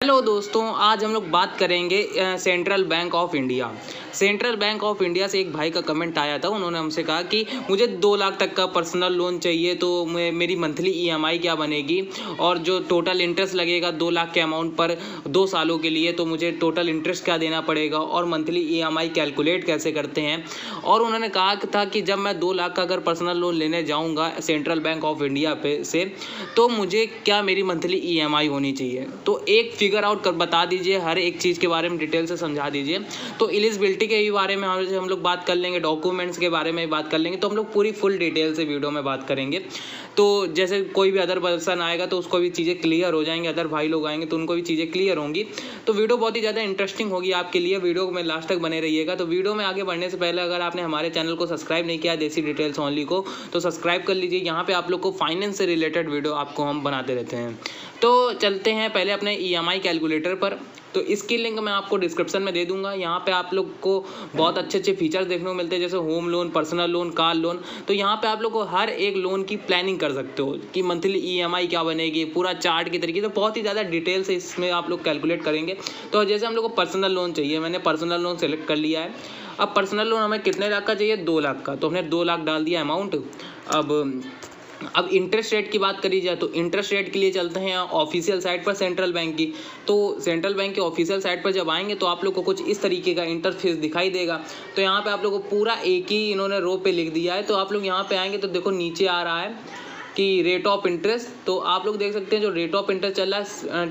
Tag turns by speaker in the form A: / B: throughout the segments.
A: Hello दोस्तों, आज हम लोग बात करेंगे central bank of India. Central bank of India से एक भाई का कमेंट आया था। उन्होंने हमसे कहा कि मुझे 2 लाख तक का पर्सनल लोन चाहिए, तो मेरी मंथली ईएमआई क्या बनेगी और जो टोटल इंटरेस्ट लगेगा 2 लाख के अमाउंट पर 2 सालों के लिए, तो मुझे टोटल इंटरेस्ट क्या देना पड़ेगा और मंथली ईएमआई कैलकुलेट कैसे करते हैं। और उन्होंने कहा था कि जब मैं 2 लाख का अगर पर्सनल लोन लेने जाऊँगा सेंट्रल बैंक ऑफ इंडिया से, तो मुझे क्या मेरी मंथली ईएमआई होनी चाहिए। तो एक फिगर आउट कर बता दीजिए, हर एक चीज़ के बारे में डिटेल से समझा दीजिए। तो एलिजिबिलिटी के भी बारे में हम लोग बात कर लेंगे, डॉक्यूमेंट्स के बारे में बात कर लेंगे। तो हम लोग पूरी फुल डिटेल से वीडियो में बात करेंगे। तो जैसे कोई भी अदर पर्सन आएगा तो उसको भी चीज़ें क्लियर हो जाएंगी, अदर भाई लोग आएंगे तो उनको भी चीज़ें क्लियर होंगी। तो वीडियो बहुत ही ज़्यादा इंटरेस्टिंग होगी आपके लिए। वीडियो में लास्ट तक बने रहिएगा। तो वीडियो में आगे बढ़ने से पहले अगर आपने हमारे चैनल को सब्सक्राइब नहीं किया देसी डिटेल्स ओनली को, तो सब्सक्राइब कर लीजिए। यहाँ पे आप लोग को फाइनेंस से रिलेटेड वीडियो आपको हम बनाते रहते हैं। तो चलते हैं पहले अपने ईएमआई कैलकुलेटर पर। तो इसकी लिंक मैं आपको डिस्क्रिप्शन में दे दूंगा। यहाँ पे आप लोग को बहुत अच्छे अच्छे फीचर्स देखने को मिलते हैं, जैसे home loan, personal loan, car loan. तो यहाँ पे आप लोग को हर एक लोन की प्लानिंग कर सकते हो कि मंथली ईएमआई क्या बनेगी, पूरा चार्ट की तरीके से बहुत ही ज़्यादा डिटेल से इसमें आप लोग कैलकुलेट करेंगे। तो जैसे हम लोग को पर्सनल लोन चाहिए, मैंने पर्सनल लोन सेलेक्ट कर लिया है। अब पर्सनल लोन हमें कितने लाख का चाहिए? 2 लाख का। तो हमने 2 लाख डाल दिया अमाउंट। अब इंटरेस्ट रेट की बात करी जाए तो इंटरेस्ट रेट के लिए चलते हैं ऑफिशियल साइट पर सेंट्रल बैंक की। तो सेंट्रल बैंक की ऑफिशियल साइट पर जब आएंगे तो आप लोग को कुछ इस तरीके का इंटरफेस दिखाई देगा। तो यहाँ पे आप लोग को पूरा एक ही इन्होंने रो पे लिख दिया है। तो आप लोग यहाँ पे आएंगे तो देखो नीचे आ रहा है कि रेट ऑफ इंटरेस्ट। तो आप लोग देख सकते हैं जो रेट ऑफ इंटरेस्ट चल रहा है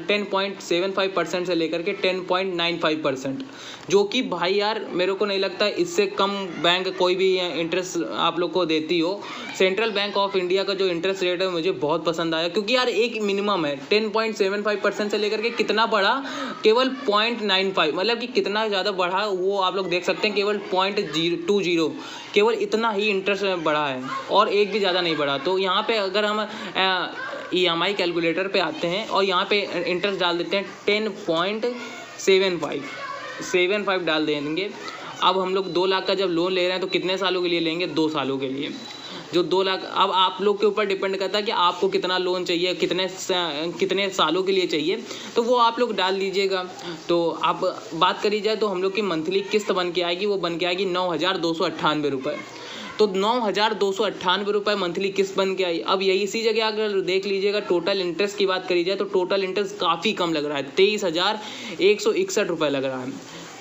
A: 10.75% से लेकर के 10.95%, जो कि भाई यार मेरे को नहीं लगता इससे कम बैंक कोई भी इंटरेस्ट आप लोग को देती हो। सेंट्रल बैंक ऑफ इंडिया का जो इंटरेस्ट रेट है मुझे बहुत पसंद आया, क्योंकि यार एक मिनिमम है 10.75% से लेकर के कितना बढ़ा, केवल 0.95, मतलब कि कितना ज़्यादा बढ़ा वो आप लोग देख सकते हैं। केवल 0.020 केवल इतना ही इंटरेस्ट बढ़ा है और एक भी ज़्यादा नहीं बढ़ा। तो यहाँ पे अगर हम ईएमआई कैलकुलेटर पे आते हैं और यहाँ पे इंटरेस्ट डाल देते हैं 10.75 डाल देंगे। अब हम लोग 2 लाख का जब लोन ले रहे हैं तो कितने सालों के लिए लेंगे? 2 सालों के लिए। जो 2 लाख, अब आप लोग के ऊपर डिपेंड करता है कि आपको कितना लोन चाहिए, कितने सालों के लिए चाहिए, तो वो आप लोग डाल दीजिएगा। तो अब बात करी जाए तो हम लोग की मंथली किस्त बन के आएगी, वो बन के आएगी 9,298 रुपये। तो 9,298 रुपये मंथली किस्त बन के आई। अब यही इसी जगह अगर देख लीजिएगा टोटल इंटरेस्ट की बात करी जाए तो टोटल इंटरेस्ट काफ़ी कम लग रहा है, 23,161 रुपये लग रहा है।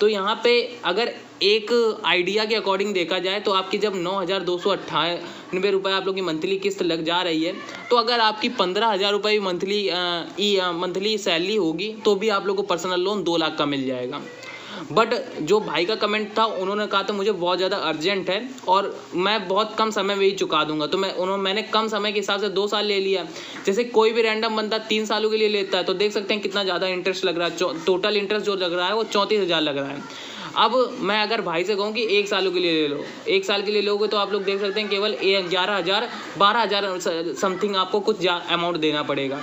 A: तो यहाँ पे अगर एक आइडिया के अकॉर्डिंग देखा जाए तो आपकी जब 9,298 रुपये आप लोग की मंथली किस्त लग जा रही है, तो अगर आपकी 15,000 रुपये मंथली सैलरी होगी तो भी आप लोग को पर्सनल लोन 2 लाख का मिल जाएगा। बट जो भाई का कमेंट था उन्होंने कहा था मुझे बहुत ज़्यादा अर्जेंट है और मैं बहुत कम समय में ही चुका दूंगा। तो मैंने कम समय के हिसाब से 2 साल ले लिया। जैसे कोई भी रैंडम बंदा 3 सालों के लिए लेता है तो देख सकते हैं कितना ज़्यादा इंटरेस्ट लग रहा है। टोटल इंटरेस्ट जो लग रहा है वो 34,000 लग रहा है। अब मैं अगर भाई से कहूँ कि 1 सालों के लिए ले लो, 1 साल के लिए लोगे तो आप लोग देख सकते हैं केवल 12,000 समथिंग आपको कुछ अमाउंट देना पड़ेगा।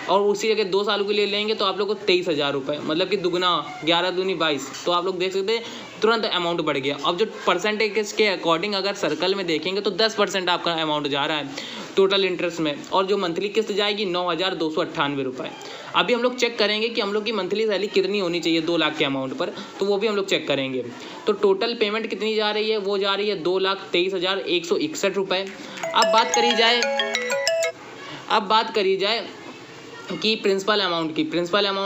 A: और उसी जगह 2 सालों के लिए लेंगे तो आप लोग को 23,000 रुपये, मतलब कि दुगना, 11 दूनी 22। तो आप लोग देख सकते हैं तुरंत अमाउंट बढ़ गया। अब जो परसेंटेज के अकॉर्डिंग अगर सर्कल में देखेंगे तो 10% आपका अमाउंट जा रहा है टोटल इंटरेस्ट में, और जो मंथली किस्त जाएगी 9,298 रुपये। अभी हम लोग चेक करेंगे कि हम लोग की मंथली सैलरी कितनी होनी चाहिए 2 लाख के अमाउंट पर, तो वो भी हम लोग चेक करेंगे। तो टोटल पेमेंट कितनी जा रही है? वो जा रही है 2,23,161 रुपये। अब बात करी जाए कि प्रिंसिपल अमाउंट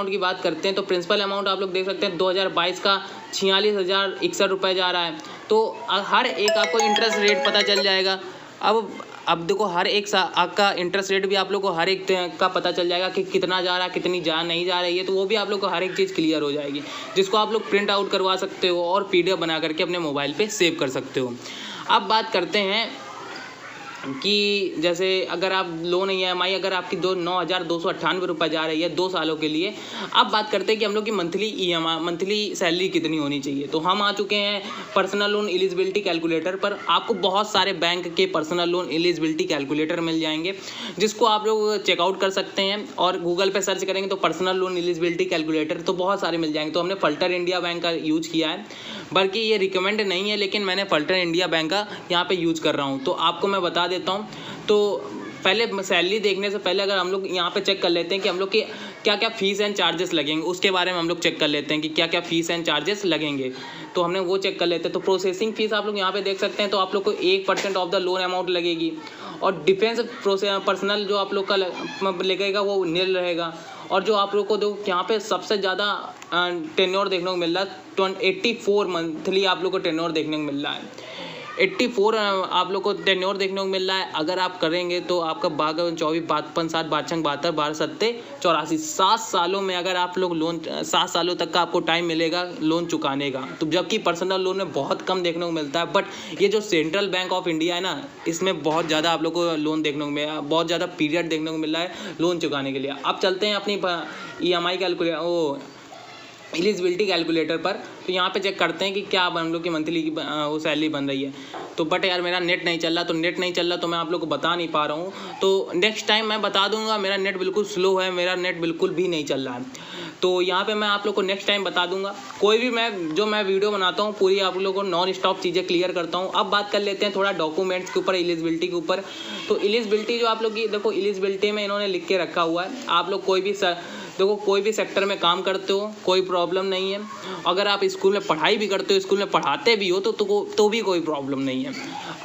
A: की बात करते हैं। तो प्रिंसिपल अमाउंट आप लोग देख सकते हैं 2022 का 46,061 रुपये जा रहा है। तो हर एक आपको इंटरेस्ट रेट पता चल जाएगा। अब देखो हर एक आपका इंटरेस्ट रेट भी आप लोग को हर एक का पता चल जाएगा कि कितना जा रहा है, कितनी नहीं जा रही है। तो वो भी आप लोग को हर एक चीज़ क्लियर हो जाएगी, जिसको आप लोग प्रिंट आउट करवा सकते हो और PDF बना करके अपने मोबाइल पे सेव कर सकते हो। अब बात करते हैं कि जैसे अगर आप लोन ईएमआई अगर आपकी 9,298 रुपये जा रही है 2 सालों के लिए। अब बात करते हैं कि हम लोग की मंथली सैलरी कितनी होनी चाहिए। तो हम आ चुके हैं पर्सनल लोन एलिजिबिलिटी कैलकुलेटर पर। आपको बहुत सारे बैंक के पर्सनल लोन एलिजिबिलिटी कैलकुलेटर मिल जाएंगे, जिसको आप लोग चेकआउट कर सकते हैं। और गूगल पे सर्च करेंगे तो पर्सनल लोन एलिजिबिलिटी कैलकुलेटर तो बहुत सारे मिल जाएंगे। तो हमने फल्टर इंडिया बैंक का यूज किया है, बल्कि ये रिकमेंड नहीं है, लेकिन मैंने फल्टर इंडिया बैंक का यहाँ पे यूज कर रहा हूँ। तो आपको मैं बता देता हूँ। तो पहले सैलरी देखने से पहले अगर हम लोग यहाँ पे चेक कर लेते हैं कि हम लोग की क्या क्या फ़ीस एंड चार्जेस लगेंगे उसके बारे में हम लोग चेक कर लेते हैं कि क्या क्या फ़ीस एंड चार्जेस लगेंगे। तो हमने वो चेक कर लेते हैं। तो प्रोसेसिंग फ़ीस आप लोग यहाँ पे देख सकते हैं, तो आप लोग को 1% ऑफ द लोन अमाउंट लगेगी। और डिफेंस पर्सनल जो आप लोग का लगेगा वो नील रहेगा। और जो आप लोग को दो यहाँ पे सबसे ज़्यादा टेन्योर देखने को मिल रहा है 84 मंथली आप लोग को टेन्योर देखने को मिल रहा है। 84 आप लोग को टेन्योर देखने को मिल रहा है। अगर आप करेंगे तो आपका 24 55 7 52 72 12 सत्ते 84 7 सालों में अगर आप लोग लोन 7 सालों तक का आपको टाइम मिलेगा लोन चुकाने का। तो जबकि पर्सनल लोन में बहुत कम देखने को मिलता है, बट ये जो सेंट्रल बैंक ऑफ इंडिया है ना, इसमें बहुत ज़्यादा आप लोग को लोन देखने को मिला, बहुत ज़्यादा पीरियड देखने को मिल रहा है लोन चुकाने के लिए। अब चलते हैं अपनी EMI कैलकुलेटर एलिजिबिलिटी कैलकुलेटर पर। तो यहाँ पे चेक करते हैं कि क्या हम लोग की मंथली की वो सैलरी बन रही है। तो बट यार मेरा नेट नहीं चल रहा, तो नेट नहीं चल रहा तो मैं आप लोग को बता नहीं पा रहा हूँ। तो नेक्स्ट टाइम मैं बता दूंगा। मेरा नेट बिल्कुल स्लो है, मेरा नेट बिल्कुल भी नहीं चल रहा है। तो यहाँ पे मैं आप लोग को नेक्स्ट टाइम बता दूंगा। कोई भी मैं वीडियो बनाता हूँ पूरी आप लोगों को नॉन स्टॉप चीज़ें क्लियर करता हूँ। अब बात कर लेते हैं थोड़ा डॉक्यूमेंट्स के ऊपर, एलिजिबिलिटी के ऊपर। तो एलिजिबिलिटी जो आप लोग की देखो, एलिजिबिलिटी में इन्होंने लिख के रखा हुआ है, आप लोग कोई भी देखो कोई भी सेक्टर में काम करते हो कोई प्रॉब्लम नहीं है। अगर आप स्कूल में पढ़ाई भी करते हो, स्कूल में पढ़ाते भी हो तो भी कोई प्रॉब्लम नहीं है।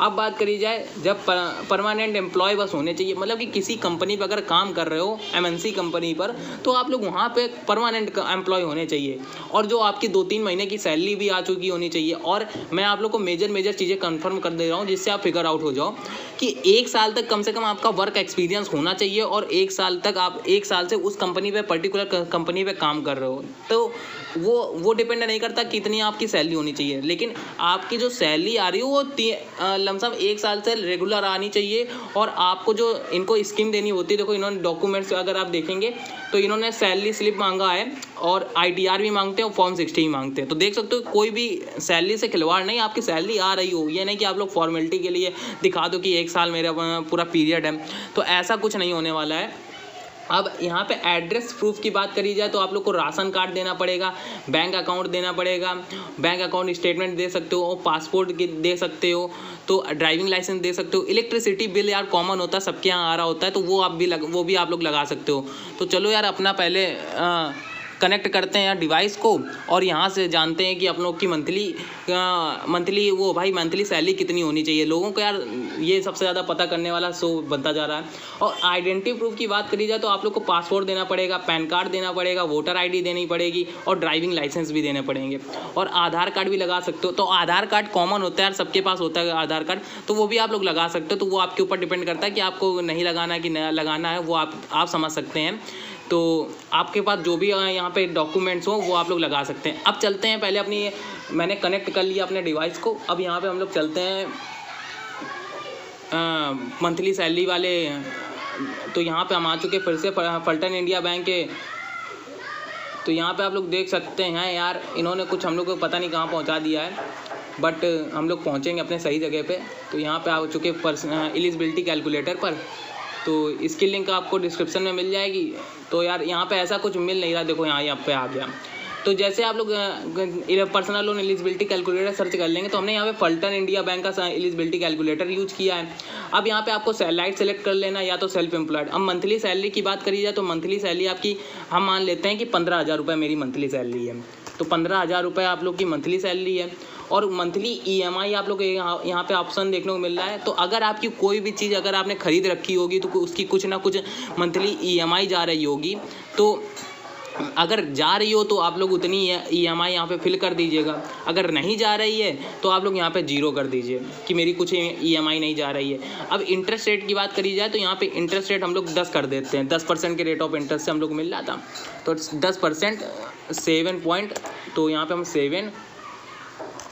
A: अब बात करी जाए जब परमानेंट एम्प्लॉय बस होने चाहिए, मतलब कि किसी कंपनी पर अगर काम कर रहे हो MNC कंपनी पर, तो आप लोग वहाँ पे परमानेंट एम्प्लॉय होने चाहिए। और जो आपकी 2-3 महीने की सैलरी भी आ चुकी होनी चाहिए। और मैं आप लोग को मेजर चीज़ें कंफर्म कर दे रहा हूँ जिससे आप फिगर आउट हो जाओ कि 1 साल तक कम से कम आपका वर्क एक्सपीरियंस होना चाहिए। और 1 साल तक आप 1 साल से उस कंपनी पे पर्टिकुलर कंपनी पे काम कर रहे हो। तो वो डिपेंड नहीं करता कितनी आपकी सैलरी होनी चाहिए, लेकिन आपकी जो सैलरी आ रही है वो लमसम 1 साल से रेगुलर आनी चाहिए। और आपको जो इनको स्कीम देनी होती है, देखो इन्होंने डॉक्यूमेंट्स अगर आप देखेंगे तो इन्होंने सैलरी स्लिप मांगा है और ITR भी मांगते हैं और फॉर्म 60 भी मांगते हैं। तो देख सकते हो कोई भी सैलरी से खिलवाड़ नहीं, आपकी सैलरी आ रही हो। ये नहीं कि आप लोग फॉर्मेलिटी के लिए दिखा दो कि 1 साल मेरा पूरा पीरियड है, तो ऐसा कुछ नहीं होने वाला है। अब यहाँ पे एड्रेस प्रूफ की बात करी जाए तो आप लोग को राशन कार्ड देना पड़ेगा, बैंक अकाउंट देना पड़ेगा, बैंक अकाउंट स्टेटमेंट दे सकते हो, पासपोर्ट दे सकते हो, तो ड्राइविंग लाइसेंस दे सकते हो। इलेक्ट्रिसिटी बिल यार कॉमन होता है, सबके यहाँ आ रहा होता है, तो वो भी आप लोग लगा सकते हो। तो चलो यार अपना पहले कनेक्ट करते हैं यार डिवाइस को और यहाँ से जानते हैं कि आप लोग की मंथली सैलरी कितनी होनी चाहिए। लोगों को यार ये सबसे ज़्यादा पता करने वाला शो बनता जा रहा है। और आइडेंटिटी प्रूफ की बात करी जाए तो आप लोग को पासपोर्ट देना पड़ेगा, पैन कार्ड देना पड़ेगा, वोटर ID देनी पड़ेगी और ड्राइविंग लाइसेंस भी देने पड़ेंगे। और आधार कार्ड भी लगा सकते हो। तो आधार कार्ड कॉमन होता है यार, सबके पास होता है आधार कार्ड, तो वो भी आप लोग लगा सकते हो। तो वो आपके ऊपर डिपेंड करता है कि आपको नहीं लगाना है कि नया लगाना है, वो आप समझ सकते हैं। तो आपके पास जो भी यहाँ पे डॉक्यूमेंट्स हो वो आप लोग लगा सकते हैं। अब चलते हैं पहले मैंने कनेक्ट कर लिया अपने डिवाइस को। अब यहाँ पे हम लोग चलते हैं मंथली सैलरी वाले। तो यहाँ पे हम आ चुके फिर से फलटन इंडिया बैंक के। तो यहाँ पे आप लोग देख सकते हैं यार, इन्होंने कुछ हम लोग को पता नहीं कहाँ पहुँचा दिया है, बट हम लोग पहुँचेंगे अपने सही जगह पे। तो यहाँ पे आ चुके एलिजिबिलिटी कैलकुलेटर पर। तो इसकी लिंक आपको डिस्क्रिप्शन में मिल जाएगी। तो यार यहाँ पे ऐसा कुछ मिल नहीं रहा, देखो यहाँ पे आ गया। तो जैसे आप लोग personal loan eligibility calculator search कर लेंगे तो हमने यहाँ पे फलटन इंडिया बैंक का एलिजिबिलिटी कैलकुलेटर यूज किया है। अब यहाँ पे आपको सैलराइट सेलेक्ट कर लेना या तो सेल्फ एम्प्लॉयड। अब मंथली सैलरी की बात करी जाए तो मंथली सैलरी आपकी हम मान लेते हैं कि 15,000 रुपये मेरी मंथली सैलरी है। तो 15,000 रुपये आप लोग की मंथली सैलरी है। और मंथली EMI आप लोग यहाँ पे ऑप्शन देखने को मिल रहा है। तो अगर आपकी कोई भी चीज़ अगर आपने खरीद रखी होगी तो उसकी कुछ ना कुछ मंथली EMI जा रही होगी। तो अगर जा रही हो तो आप लोग उतनी EMI यहाँ पे फिल कर दीजिएगा। अगर नहीं जा रही है तो आप लोग यहाँ पे 0 कर दीजिए कि मेरी कुछ EMI नहीं जा रही है। अब इंटरेस्ट रेट की बात करी जाए तो यहाँ पे इंटरेस्ट रेट हम लोग 10 कर देते हैं। 10% के रेट ऑफ इंटरेस्ट से हम लोग मिल रहा था, तो 10% 7 पॉइंट, तो यहाँ पे हम 7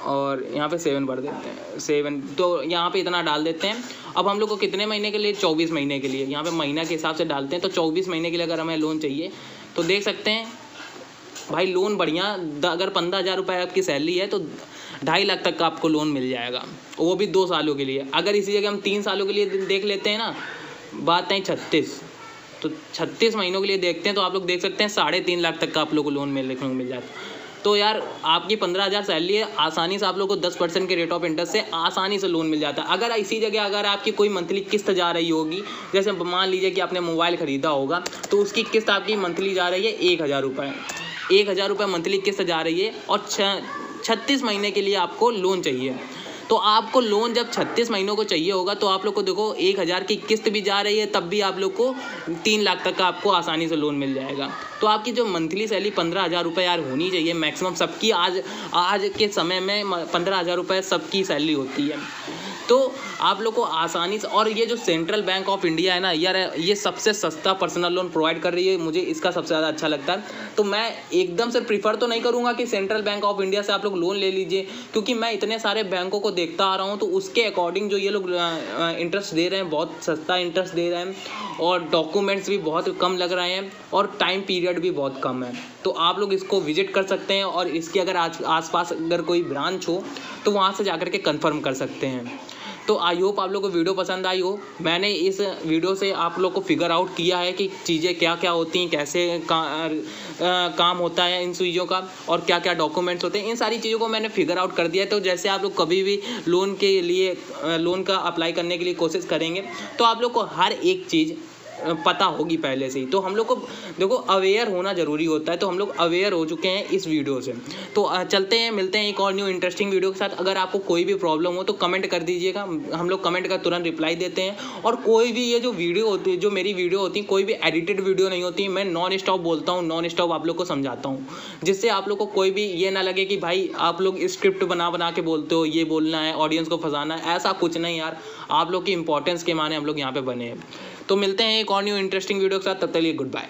A: और यहाँ पे 7 भर देते हैं 7। तो यहाँ पे इतना डाल देते हैं। अब हम लोग को कितने महीने के लिए? 24 महीने के लिए। यहाँ पे महीना के हिसाब से डालते हैं। तो 24 महीने के लिए अगर हमें लोन चाहिए तो देख सकते हैं भाई लोन बढ़िया। अगर 15,000 रुपये आपकी सैलरी है तो 2.5 लाख तक का आपको लोन मिल जाएगा, वो भी 2 सालों के लिए। अगर इसी जगह हम 3 सालों के लिए देख लेते हैं ना, बात है 36, तो 36 महीनों के लिए देखते हैं तो आप लोग देख सकते हैं 3.5 लाख तक का आप लोग को लोन मिल जाता है। तो यार आपकी 15,000 सैलरी है, आसानी से आप लोग को 10% के रेट ऑफ इंटरेस्ट से आसानी से लोन मिल जाता है। अगर इसी जगह अगर आपकी कोई मंथली किस्त जा रही होगी, जैसे मान लीजिए कि आपने मोबाइल ख़रीदा होगा तो उसकी किस्त आपकी मंथली जा रही है 1,000 रुपये, 1,000 रुपये मंथली किस्त जा रही है और 36 महीने के लिए आपको लोन चाहिए। तो आपको लोन जब 36 महीनों को चाहिए होगा तो आप लोग को देखो 1,000 की किस्त भी जा रही है, तब भी आप लोग को 3 लाख तक का आपको आसानी से लोन मिल जाएगा। तो आपकी जो मंथली सैलरी 15,000 रुपये यार होनी चाहिए मैक्सिमम सबकी। आज के समय में 15,000 रुपये सबकी सैलरी होती है। तो आप लोग को आसानी से, और ये जो सेंट्रल बैंक ऑफ इंडिया है ना यार, ये सबसे सस्ता पर्सनल लोन प्रोवाइड कर रही है, मुझे इसका सबसे ज़्यादा अच्छा लगता है। तो मैं एकदम से प्रीफर तो नहीं करूँगा कि सेंट्रल बैंक ऑफ इंडिया से आप लोग लोन ले लीजिए, क्योंकि मैं इतने सारे बैंकों को देखता आ रहा हूँ तो उसके अकॉर्डिंग जो ये लोग इंटरेस्ट दे रहे हैं बहुत सस्ता इंटरेस्ट दे रहे हैं, और डॉक्यूमेंट्स भी बहुत कम लग रहे हैं, और टाइम पीरियड भी बहुत कम है। तो आप लोग इसको विजिट कर सकते हैं, और इसके अगर आसपास अगर कोई ब्रांच हो तो वहाँ से जाकर के कंफर्म कर सकते हैं। तो आई होप आप लोग को वीडियो पसंद आई हो। मैंने इस वीडियो से आप लोग को फिगर आउट किया है कि चीज़ें क्या क्या होती हैं, कैसे काम होता है इन चीज़ों का, और क्या क्या डॉक्यूमेंट्स होते हैं, इन सारी चीज़ों को मैंने फिगर आउट कर दिया है। तो जैसे आप लोग कभी भी लोन के लिए लोन का अप्लाई करने के लिए कोशिश करेंगे तो आप लोग को हर एक चीज़ पता होगी पहले से ही। तो हम लोग को देखो अवेयर होना ज़रूरी होता है, तो हम लोग अवेयर हो चुके हैं इस वीडियो से। तो चलते हैं, मिलते हैं एक और न्यू इंटरेस्टिंग वीडियो के साथ। अगर आपको कोई भी प्रॉब्लम हो तो कमेंट कर दीजिएगा, हम लोग कमेंट का तुरंत रिप्लाई देते हैं। और कोई भी ये जो वीडियो होती है, जो मेरी वीडियो होती है, कोई भी एडिटेड वीडियो नहीं होती, मैं नॉन स्टॉप बोलता हूँ, नॉन स्टॉप आप लोग को समझाता हूँ, जिससे आप लोग को कोई भी ये ना लगे कि भाई आप लोग स्क्रिप्ट बना के बोलते हो, ये बोलना है, ऑडियंस को फंसाना है। ऐसा कुछ नहीं यार, आप लोग की इंपॉर्टेंस के माने हम लोग यहाँ पे बने हैं। तो मिलते हैं एक और न्यू इंटरेस्टिंग वीडियो के साथ, तब तक के लिए गुड बाय।